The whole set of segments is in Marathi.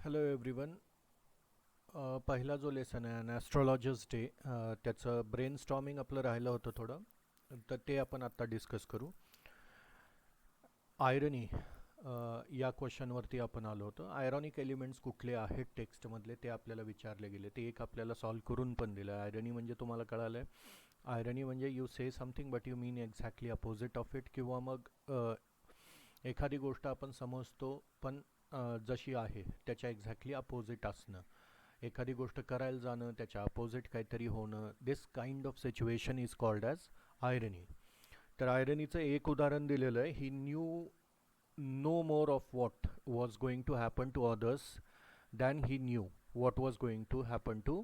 Hello everyone. पहिला जो लेसन आहे ॲस्ट्रॉलॉजर्स डे, त्याचं ब्रेन स्टॉमिंग आपलं राहिलं होतं थोडं, तर ते आपण आत्ता डिस्कस करू. आयरनी या क्वेश्चनवरती आपण आलो होतो. आयरॉनिक एलिमेंट्स कुठले आहेत टेक्स्टमधले ते आपल्याला विचारले गेले, ते एक आपल्याला सॉल्व करून पण दिलं. आयरनी म्हणजे तुम्हाला कळालं आहे, आयरनी म्हणजे you say something but you mean exactly opposite of it, किंवा मग एखादी गोष्ट आपण समजतो पण जशी आहे त्याच्या एक्झॅक्टली अपोजिट असणं. एखादी गोष्ट करायला जाणं, त्याच्या अपोजिट काहीतरी होणं, this kind of situation is called as irony. तर आयरनीचं एक उदाहरण दिलेलं आहे. He knew no more of what was going to happen to others than he knew what was going to happen to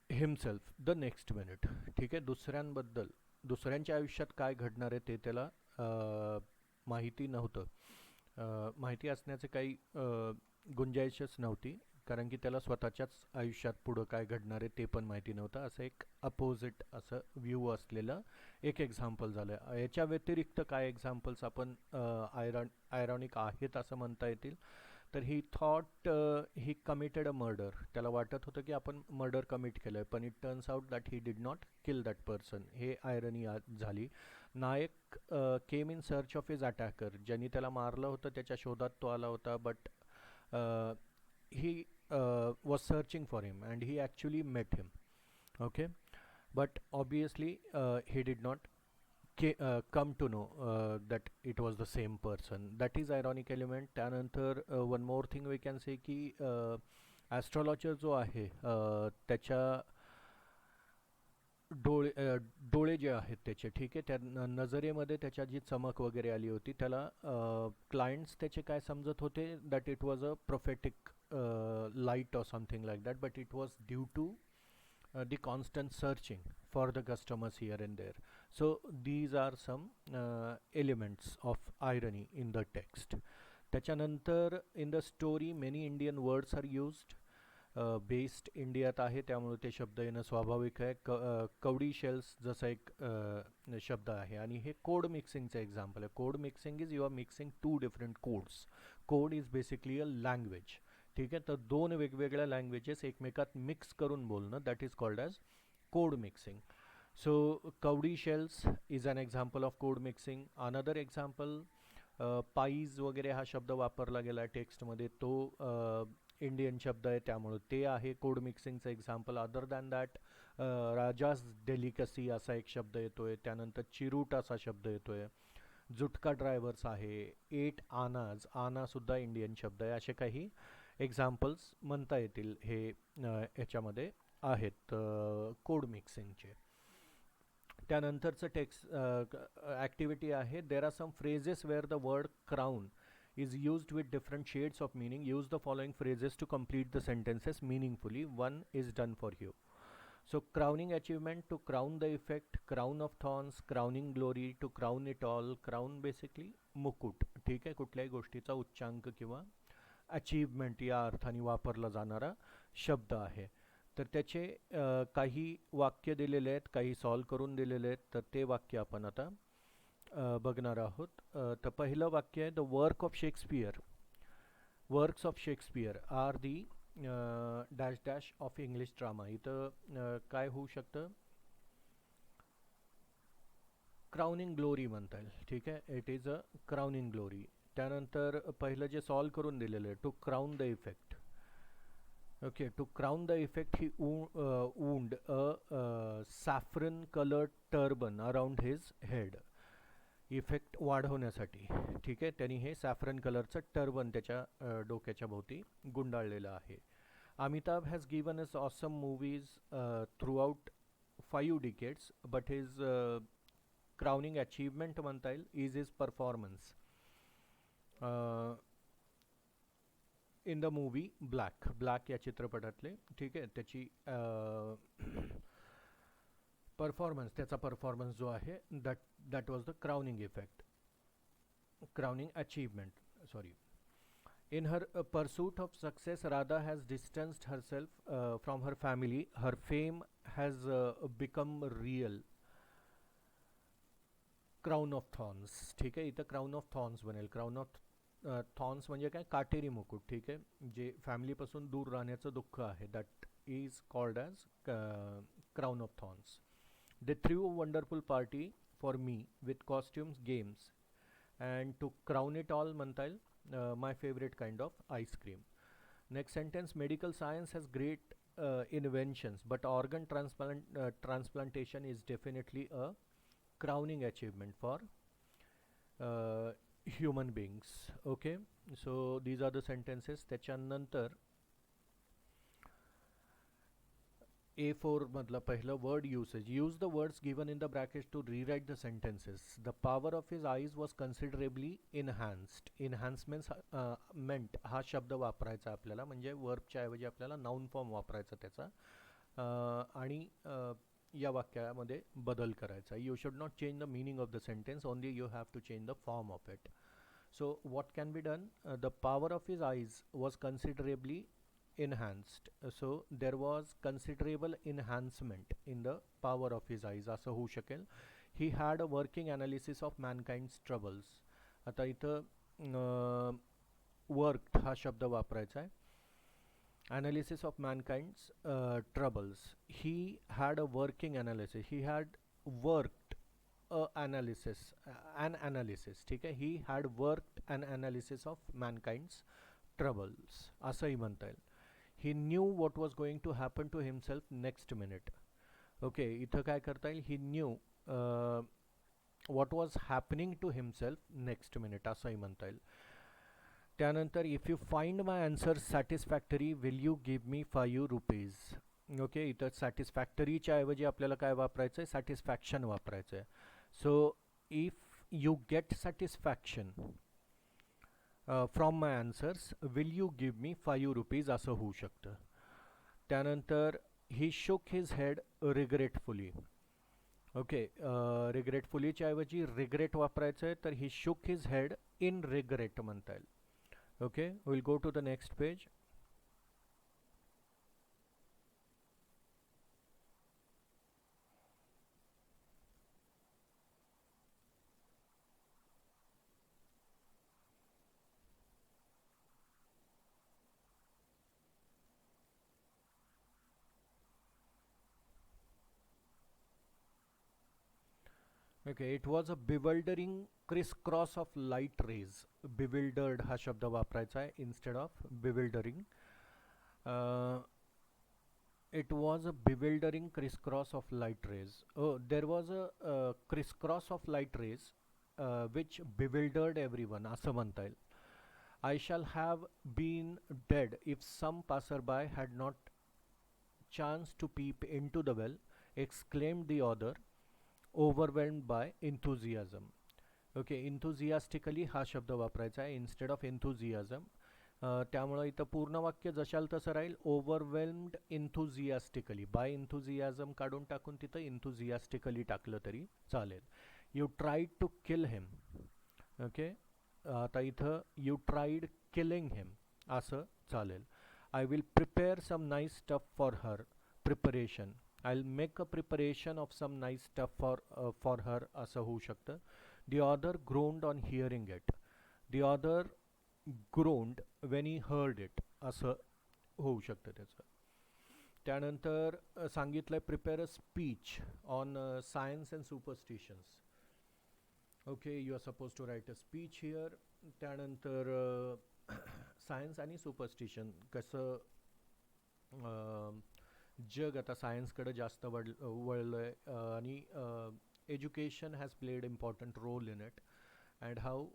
himself the next minute. ठीक आहे, दुसऱ्यांच्या आयुष्यात काय घडणार आहे ते त्याला माहिती नव्हतं. माहिती असण्याचे काही गुंजाईशच नव्हती, कारण की त्याला स्वतःच्याच आयुष्यात पुढं काय घडणार आहे ते पण माहिती नव्हतं. असं एक अपोजिट असं व्ह्यू असलेलं एक एक्झाम्पल झालं. याच्या व्यतिरिक्त काय एक्झाम्पल्स आपण आयरॉनिक आहेत असं म्हणता येतील. तर ही thought he committed a murder. त्याला वाटत होतं की आपण मर्डर कमिट केलं आहे, पण it turns out that he did not kill that person. हे आयरनी झाली. Nayak came in search of his attacker. ज्यांनी त्याला मारलं होतं त्याच्या शोधात तो आला होता, but he was searching for him and he actually met him. Okay, but obviously he did not come to know that it was the same person. That is ironic element. त्यानंतर one more thing we can say की ॲस्ट्रॉलॉजर जो आहे त्याच्या डोळे जे आहेत त्याचे, ठीक आहे, त्या नजरेमध्ये त्याच्या जी चमक वगैरे आली होती, त्याला क्लायंट्स त्याचे काय समजत होते, that it was a prophetic light or something like that, but it was due to the constant searching for the customers here and there. So these are some elements of irony in the text. त्याच्यानंतर in the story many Indian words are used. Based इंडियात आहे त्यामुळे ते शब्द येणं स्वाभाविक आहे. कवडी शेल्स जसा एक शब्द आहे, आणि हे कोड मिक्सिंगचं एक्झाम्पल आहे. Code mixing is you are mixing two different codes. Code is basically a language. ठीक आहे, तर दोन वेगवेगळ्या लँग्वेजेस एकमेकात मिक्स करून बोलणं, that is called as code mixing. So kavdi shells is an example of code mixing. Another example, pies वगैरे हा शब्द वापरला गेला आहे टेक्स्टमध्ये, तो इंडियन शब्द आहे त्यामुळे ते आहे कोड मिक्सिंगचं example. Other than that raja's delicacy असा एक शब्द येतोय, त्यानंतर चिरूट असा शब्द येतोय, जुटका ड्रायव्हर्स आहे, एट आनाज, आनासुद्धा इंडियन शब्द आहे. असे काही एक्झाम्पल्स म्हणता येतील हे याच्यामध्ये आहेत कोड मिक्सिंगचे. त्यानंतरचं ॲक्टिव्हिटी आहे, there are some phrases where the word crown is used with different shades of meaning. Use the following phrases to complete the sentences meaningfully. One is done for you. So crowning achievement, to crown the effect, crown of thorns, crowning glory, to crown it all. Crown basically मुकुट. ठीक आहे, कुठल्याही गोष्टीचा उच्चांक किंवा अचीवमेंट या अर्थाने वापरला जाणारा शब्द आहे. तर त्याचे काही वाक्य दिलेले आहेत, काही सॉल्व करून दिलेले आहेत, तर ते वाक्य आपण आता बघणार आहोत. तर पहिलं वाक्य आहे, the work of Shakespeare. Works of Shakespeare are the dash dash of English drama. इथं काय होऊ शकतं, क्राउनिंग ग्लोरी म्हणता येईल. ठीक आहे, it is a crowning glory. त्यानंतर पहिलं जे सॉल्व करून दिलेलं आहे, to crown the effect. Okay, to crown the effect he wound a saffron coloured turban around his head. Effect वाढवण्यासाठी, ठीक आहे, त्यांनी हे सॅफ्रन कलरचं टर्बन त्याच्या डोक्याच्या भोवती गुंडाळलेलं आहे. Amitabh has given us awesome movies through out 5 decades, but his crowning achievement म्हणता येईल is his performance in the movie black. Black या चित्रपटातले, ठीक आहे, त्याची परफॉर्मन्स, त्याचा परफॉर्मन्स जो आहे, that was the crowning effect, crowning achievement, sorry. In her pursuit of success, Radha has distanced herself from her family. Her fame has become real. Crown of thorns. ठीक आहे, इथं क्राउन ऑफ थॉर्न्स बनेल. क्राउन ऑफ थॉर्न्स म्हणजे काय, काटेरी मुकुट, ठीक आहे, जे फॅमिलीपासून दूर राहण्याचं दुःख आहे, that is called as crown of thorns. They threw a wonderful party for me with costumes games and to crown it all म्हणता येईल my favourite kind of ice cream. Next sentence, medical science has great inventions, but organ transplantation is definitely a crowning achievement for uh, human beings. Okay, so these are the sentences. त्याच्यानंतर A4 मधला पहिलं word usage. Use the words given in the brackets to rewrite the sentences. The power of his eyes was considerably enhanced. Enhancements meant हा शब्द वापरायचा आपल्याला, म्हणजे वर्बच्या ऐवजी आपल्याला नाउन फॉर्म वापरायचा त्याचा, आणि या वाक्यामध्ये बदल करायचा. You should not change the meaning of the sentence, only you have to change the form of it. So what can be done? The power of his eyes was considerably enhanced. So there was considerable enhancement in the power of his eyes असं होऊ शकेल. He had a working analysis of mankind's troubles. आता इथं worked हा शब्द वापरायचा आहे. Analysis of mankind's troubles. He had a working analysis. He had worked an analysis, ठीक आहे. He had worked an analysis of mankind's troubles असंही म्हणता येईल. He knew what was going to happen to himself next minute. Okay, इथं काय करता येईल, he knew what was happening to himself next minute असंही म्हणता येईल. त्यानंतर if you find my answer satisfactory will you give me 5 rupees. Okay, इथं सॅटिस्फॅक्टरीच्या ऐवजी आपल्याला काय वापरायचं आहे, सॅटिस्फॅक्शन वापरायचं आहे. So if you get satisfaction from my answers will you give me 5 rupees असं होऊ शकतं. त्यानंतर he shook his head regretfully. Okay, रिग्रेटफुलीच्या ऐवजी रिग्रेट वापरायचं आहे, तर ही shook his head in regret म्हणता येईल. Okay, we'll go to the next page. Okay, it was a bewildering crisscross of light rays. Bewildered हा शब्द वापरायचा आहे instead of bewildering. It was a bewildering crisscross of light rays. Oh, there was a crisscross of light rays which bewildered everyone असं म्हणता येईल. I shall have been dead if some passerby had not chanced to peep into the well, exclaimed the author, overwhelmed by enthusiasm. Okay, enthusiastically हा शब्द वापरायचा आहे इन्स्टेड ऑफ enthusiasm. त्यामुळं इथं पूर्ण वाक्य जशाल तसं राहील, ओव्हरवेल्म्ड enthusiastically. बाय enthusiasm काढून टाकून तिथं enthusiastically टाकलं तरी चालेल. You tried to kill him. Okay, आता इथं यू ट्राईड किलिंग हिम असं चालेल. I will prepare some nice stuff for her. Preparation, I'll make a preparation of some nice stuff for her असं होऊ शकतं. The author groaned on hearing it. The author groaned when he heard it असं होऊ शकतं त्याचं. त्यानंतर सांगितलंय prepare a speech on science and superstitions. Okay, you are suppose to write a speech here. त्यानंतर सायन्स आणि सुपरस्टिशन कसं जग आता सायन्सकडे जास्त वळलं आहे, आणि education has played important role in it, and how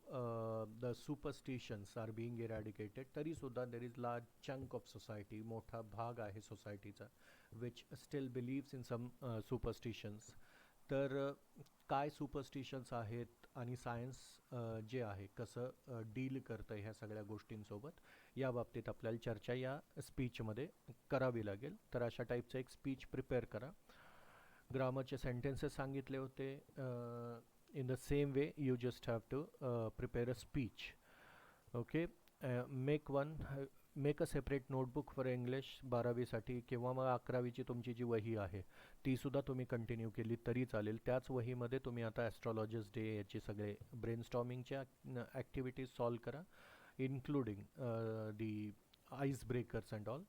the superstitions are being eradicated. तरीसुद्धा there is large chunk of society, मोठा भाग आहे सोसायटीचा which still believes in some superstitions. तर काय सुपरस्टिशन्स आहेत आणि सायन्स जे आहे कसं डील करतं ह्या सगळ्या गोष्टींसोबत, या बाबतीत आपल्याला चर्चा या स्पीचमध्ये करावी लागेल. तर अशा टाईपचं एक स्पीच प्रिपेअर करा. ग्रामरचे सेंटेन्सेस सांगितले होते. In the same way you just have to prepare a speech. Okay, make a separate notebook for English 12वीसाठी, किंवा मग 11वीची तुमची जी वही आहे तीसुद्धा तुम्ही कंटिन्यू केली तरी चालेल. त्याच वहीमध्ये तुम्ही आता ॲस्ट्रॉलॉजर्स डे याचे सगळे ब्रेनस्टॉर्मिंगच्या ॲक्टिव्हिटीज सॉल्व करा. Including the ice breakers and all.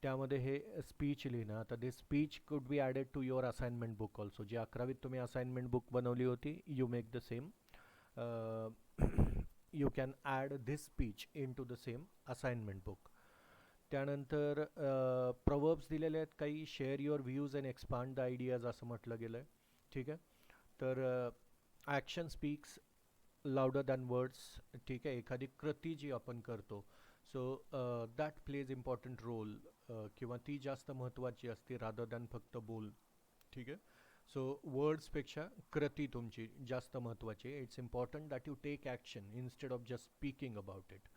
त्यामध्ये हे स्पीच लिहिणं. आता ते speech could be added to your assignment book also. जी 11वीत तुम्ही असाइनमेंट बुक बनवली होती, you make the same. You can add this speech in to the same assignment book. त्यानंतर प्रवर्ब्स दिलेले आहेत काही. Share your views and expand the ideas असं म्हटलं गेलं आहे. ठीक आहे. तर action speaks louder than words. ठीक आहे. एखादी कृती जी आपण करतो, so that plays important role, किंवा ती जास्त महत्त्वाची असते रादर दॅन फक्त बोल. ठीक आहे. सो वर्ड्सपेक्षा कृती तुमची जास्त महत्त्वाची आहे. It's important that you take action instead of just speaking about it.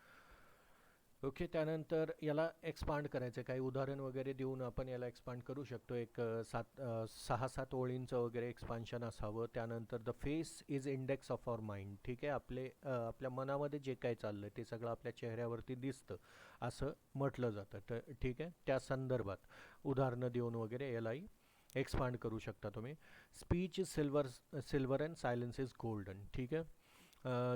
Okay. त्यानंतर याला एक्सपांड करायचं. काही उदाहरण वगैरे देऊन आपण याला एक्सपांड करू शकतो. एक 6-7 ओळींचं वगैरे एक्सपान्शन असावं. त्यानंतर the face is index of our mind. ठीक आहे. आपल्या मनामध्ये जे काही चाललं आहे ते सगळं आपल्या चेहऱ्यावरती दिसतं असं म्हटलं जातं. तर ठीक आहे. त्या संदर्भात उदाहरणं देऊन वगैरे यालाही एक्सपांड करू शकता तुम्ही. Speech is silver and silence is golden. ठीक आहे.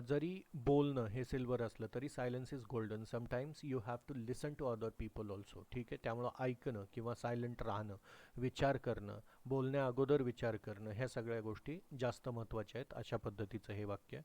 जरी बोलणं हे सिल्वर असलं तरी silence is golden. Sometimes you have to listen to other people also. ठीक आहे. त्यामुळं ऐकणं किंवा सायलेंट राहणं, विचार करणं, बोलण्या अगोदर विचार करणं, ह्या सगळ्या गोष्टी जास्त महत्त्वाच्या आहेत. अशा पद्धतीचं हे वाक्य.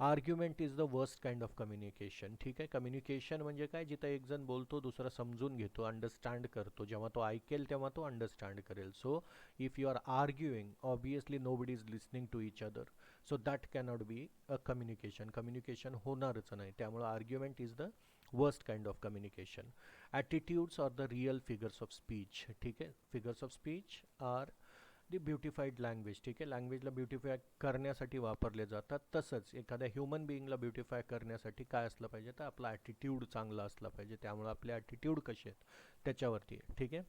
Argument is the worst kind of communication. ठीक आहे. कम्युनिकेशन म्हणजे काय? जिथं एक जण बोलतो, दुसरा समजून घेतो, अंडरस्टँड करतो. जेव्हा तो ऐकेल तेव्हा तो अंडरस्टँड करेल. So if you are arguing, obviously nobody is listening to each other. So that cannot be a communication. Communication होणारच नाही. त्यामुळं argument is the worst kind of communication. Attitudes are the real figures of speech. ठीक आहे. Figures of speech are the beautified language. ठीक आहे. लँग्वेजला ब्युटिफाय करण्यासाठी वापरले जातात. तसंच एखाद्या ह्युमन बिईंगला ब्युटिफाय करण्यासाठी काय असलं पाहिजे? तर आपला ॲटिट्यूड चांगला असला पाहिजे. त्यामुळे आपले ॲटिट्यूड कसे आहेत त्याच्यावरती आहे. ठीक आहे.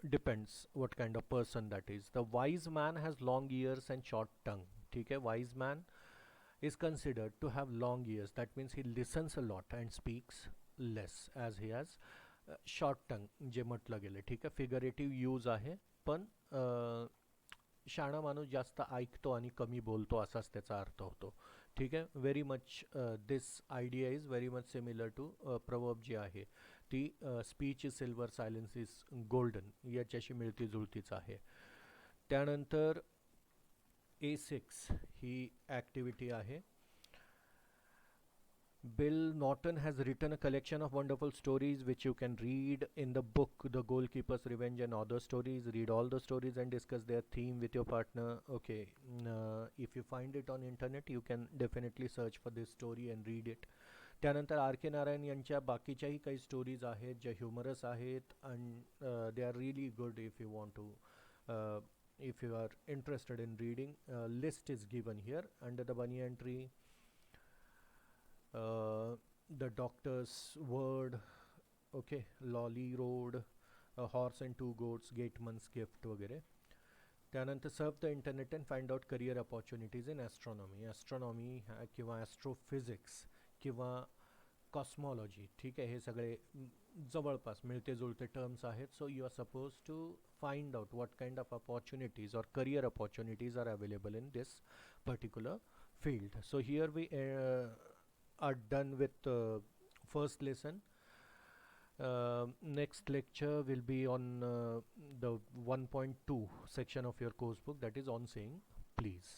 Depends what kind of person that is. The wise man has long ears and short tongue. ठीक आहे. Wise man is considered to have long ears. That means he listens a lot and speaks less as he has short tongue, जे म्हटलं गेलं. ठीक आहे. फिगरेटिव्ह यूज आहे, पण शाणा माणूस जास्त ऐकतो आणि कमी बोलतो असाच त्याचा अर्थ होतो. ठीक आहे. Very much this idea is very much similar to proverb जी आहे ती speech is silver, silence is golden याच्याशी मिळती जुळतीच आहे. त्यानंतर A6 ही ॲक्टिव्हिटी आहे. Bill Norton has written a collection of wonderful stories which you can read in the book The Goalkeeper's Revenge and Other Stories. Read all the stories and discuss their theme with your partner. Okay, if you find it on internet, you can definitely search for this story and read it. त्यानंतर आर के नारायण यांच्या बाकीच्याही काही स्टोरीज आहेत ज्या ह्युमरस आहेत and they are really good if you want to if you are interested in reading. List is given here under the bunny entry. The doctor's word, okay, lolly road, a horse and two goats, gateman's gift वगैरे. त्यानंतर surf the internet and find out career opportunities in astronomy. Astronomy किंवा ॲस्ट्रोफिजिक्स किंवा कॉस्मॉलॉजी. ठीक आहे. हे सगळे जवळपास मिळते जुळते टर्म्स आहेत. So you are suppose to find out what kind of opportunities or career opportunities are available in this particular field. So here we are done with first lesson. Next lecture will be on the 1.2 section of your course book, that is on saying please.